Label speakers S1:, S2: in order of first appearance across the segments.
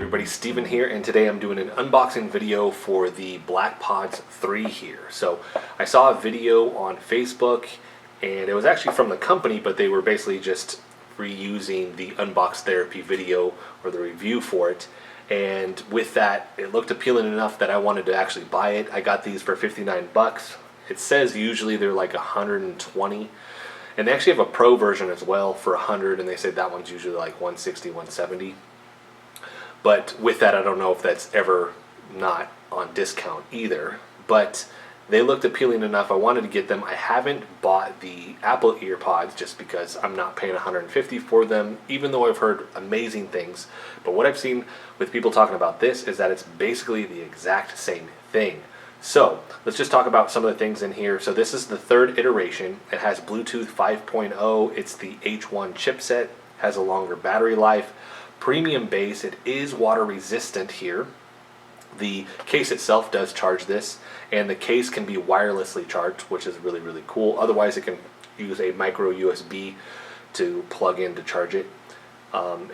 S1: everybody, Steven here, and today I'm doing an unboxing video for the Blackpods 3 here. So I saw a video on Facebook, and it was actually from the company, but they were basically just reusing the unbox therapy video or the review for it. And with that, it looked appealing enough that I wanted to actually buy it. I got these for 59 bucks. It says usually they're like 120. And they actually have a pro version as well for 100, and they said that one's usually like 160, 170. But with that, I don't know if that's ever not on discount either. But they looked appealing enough. I wanted to get them. I haven't bought the Apple Earpods just because I'm not paying 150 for them, even though I've heard amazing things. But what I've seen with people talking about this is that it's basically the exact same thing. So let's just talk about some of the things in here. So this is the third iteration. It has Bluetooth 5.0. It's the H1 chipset, has a longer battery life, premium bass. It is water resistant here. The case itself does charge this, and the case can be wirelessly charged, which is really, really cool. Otherwise, it can use a micro USB to plug in to charge it.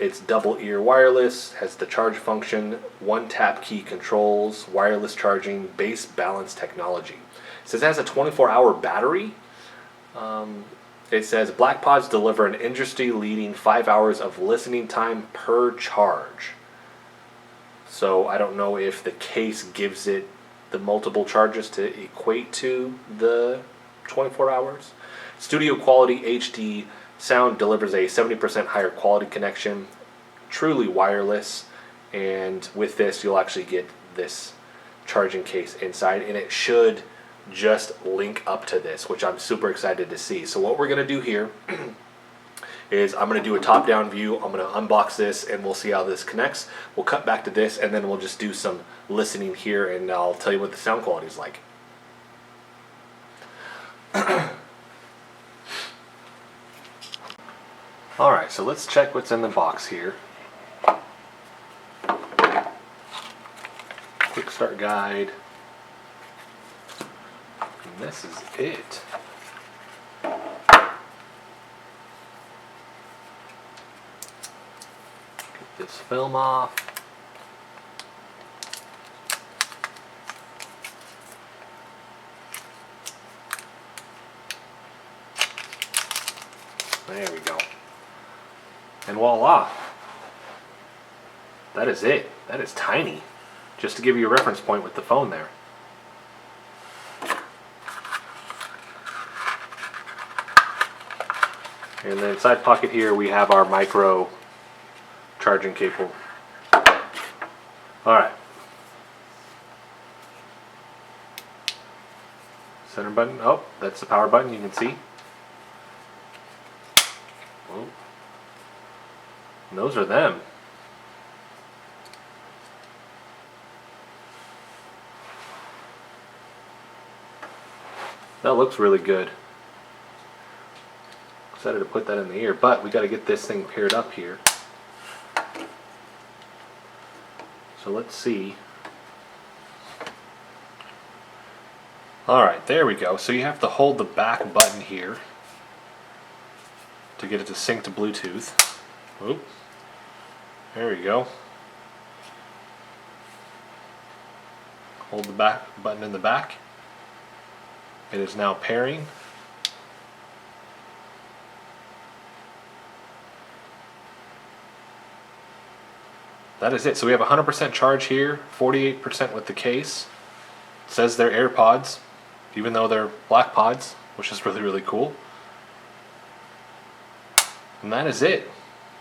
S1: It's double ear wireless, has the charge function, one tap key controls, wireless charging, bass balance technology. It says it has a 24-hour battery. It says Blackpods deliver an industry-leading 5 hours of listening time per charge. So I don't know if the case gives it the multiple charges to equate to the 24 hours. Studio quality HD sound delivers a 70% higher quality connection, truly wireless, and with this you'll actually get this charging case inside, and it should just link up to this, which I'm super excited to see. So what we're going to do here is I'm going to do a top-down view. I'm going to unbox this and we'll see how this connects. We'll cut back to this and then we'll just do some listening here, and I'll tell you what the sound quality is like. Alright, so let's check what's in the box here. Quick start guide. And this is it. Get this film off. There we go. And voila, that is it. That is tiny. Just to give you a reference point with the phone there. And then inside pocket here we have our micro charging cable. Alright. Center button. Oh, that's the power button, you can see. Whoa. And those are them. That looks really good. Excited to put that in the ear, but we got to get this thing paired up here. So let's see. Alright, there we go. So you have to hold the back button here to get it to sync to Bluetooth. Oop. There we go. Hold the back button in the back. It is now pairing. That is it. So we have 100% charge here, 48% with the case. It says they're Airpods, even though they're Blackpods, which is really, really cool. And that is it.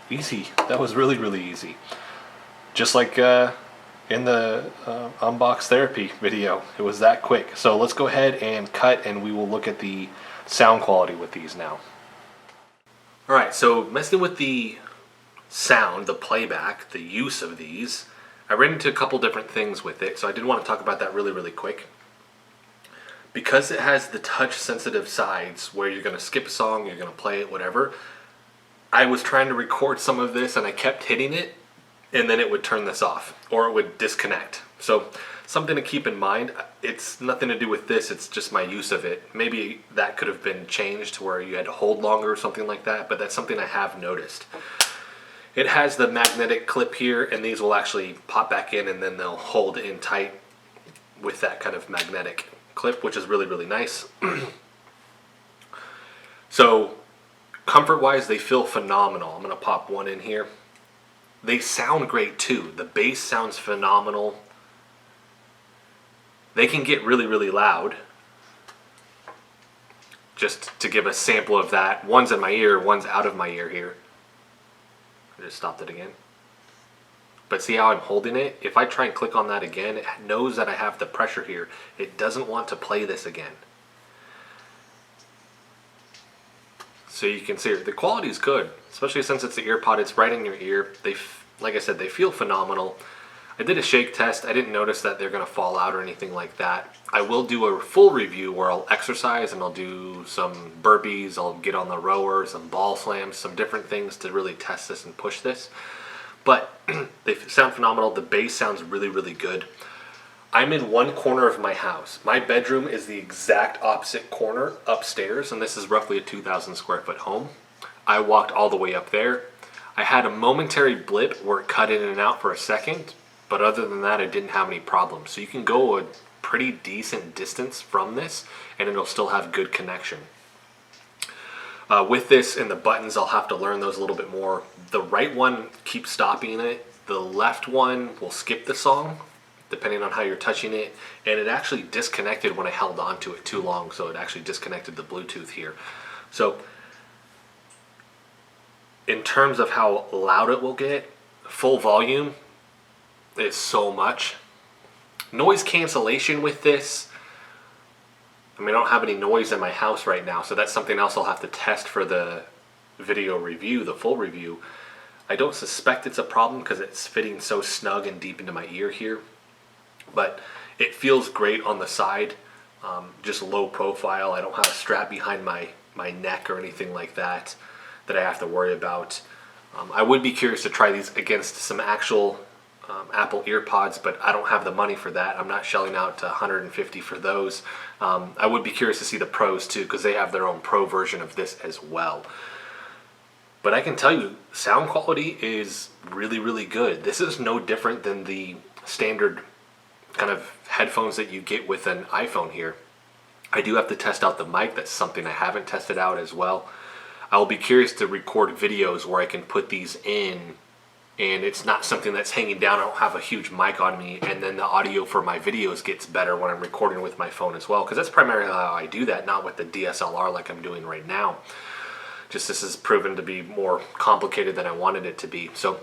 S1: Easy. That was really, really easy. Just like in the unbox therapy video, it was that quick. So let's go ahead and cut, and we will look at the sound quality with these now. Alright, so messing with the sound, the playback, the use of these, I ran into a couple different things with it, so I did want to talk about that really, really quick. Because it has the touch sensitive sides where you're going to skip a song, you're going to play it, whatever, I was trying to record some of this and I kept hitting it, and then it would turn this off or it would disconnect. So something to keep in mind. It's nothing to do with this, it's just my use of it. Maybe that could have been changed to where you had to hold longer or something like that, but that's something I have noticed. It has the magnetic clip here, and these will actually pop back in, and then they'll hold in tight with that kind of magnetic clip, which is really, really nice. So comfort-wise, they feel phenomenal. I'm going to pop one in here. They sound great too. The bass sounds phenomenal. They can get really, really loud. Just to give a sample of that, one's in my ear, one's out of my ear here. I just stopped it again. But see how I'm holding it? If I try and click on that again, it knows that I have the pressure here. It doesn't want to play this again. So you can see the quality is good, especially since it's the Earpod. It's right in your ear. Like I said, they feel phenomenal. I did a shake test. I didn't notice that they're going to fall out or anything like that. I will do a full review where I'll exercise and I'll do some burpees. I'll get on the rower, some ball slams, some different things to really test this and push this. But they sound phenomenal. The bass sounds really, really good. I'm in one corner of my house. My bedroom is the exact opposite corner upstairs, and this is roughly a 2,000 square foot home. I walked all the way up there. I had a momentary blip where it cut in and out for a second, but other than that, I didn't have any problems. So you can go a pretty decent distance from this, and it'll still have good connection. With this and the buttons, I'll have to learn those a little bit more. The right one keeps stopping it. The left one will skip the song, depending on how you're touching it. And it actually disconnected when I held on to it too long, so it actually disconnected the Bluetooth here. So in terms of how loud it will get, full volume is so much. Noise cancellation with this, I mean, I don't have any noise in my house right now, so that's something else I'll have to test for the video review, the full review. I don't suspect it's a problem because it's fitting so snug and deep into my ear here, but it feels great on the side, just low profile. I don't have a strap behind my neck or anything like that I have to worry about. I would be curious to try these against some actual Apple Earpods, but I don't have the money for that. I'm not shelling out to $150 for those. I would be curious to see the Pros too, because they have their own Pro version of this as well. But I can tell you, sound quality is really, really good. This is no different than the standard kind of headphones that you get with an iPhone here. I do have to test out the mic. That's something I haven't tested out as well. I'll be curious to record videos where I can put these in and it's not something that's hanging down. I don't have a huge mic on me, and then the audio for my videos gets better when I'm recording with my phone as well, because that's primarily how I do that, not with the DSLR like I'm doing right now. Just this has proven to be more complicated than I wanted it to be. So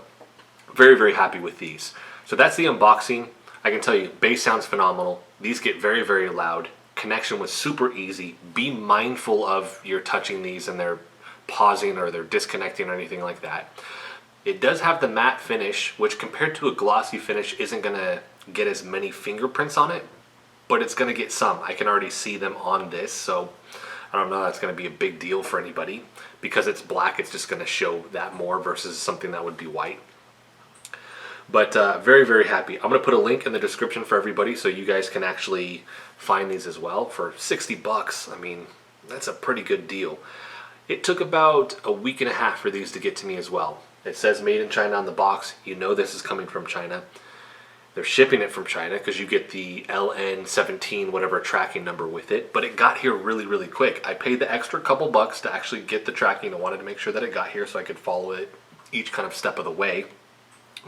S1: very, very happy with these. So that's the unboxing. I can tell you, bass sounds phenomenal. These get very, very loud. Connection was super easy. Be mindful of you're touching these and they're pausing or they're disconnecting or anything like that. It does have the matte finish, which compared to a glossy finish isn't going to get as many fingerprints on it, but it's going to get some. I can already see them on this, so I don't know that's going to be a big deal for anybody. Because it's black, it's just going to show that more versus something that would be white. But very, very happy. I'm going to put a link in the description for everybody so you guys can actually find these as well for $60. I mean, that's a pretty good deal. It took about a week and a half for these to get to me as well. It says made in China on the box. You know this is coming from China. They're shipping it from China because you get the LN17 whatever tracking number with it, but it got here really, really quick. I paid the extra couple bucks to actually get the tracking. I wanted to make sure that it got here so I could follow it each kind of step of the way.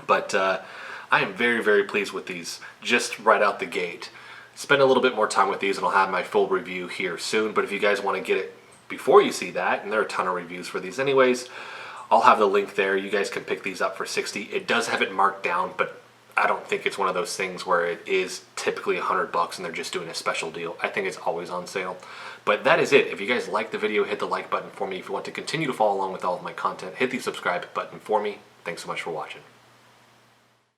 S1: But I am very, very pleased with these just right out the gate. Spend a little bit more time with these and I'll have my full review here soon, but if you guys want to get it before you see that, and there are a ton of reviews for these anyways, I'll have the link there. You guys can pick these up for $60. It does have it marked down, but I don't think it's one of those things where it is typically $100 and they're just doing a special deal. I think it's always on sale. But that is it. If you guys like the video, hit the like button for me. If you want to continue to follow along with all of my content, hit the subscribe button for me. Thanks so much for watching.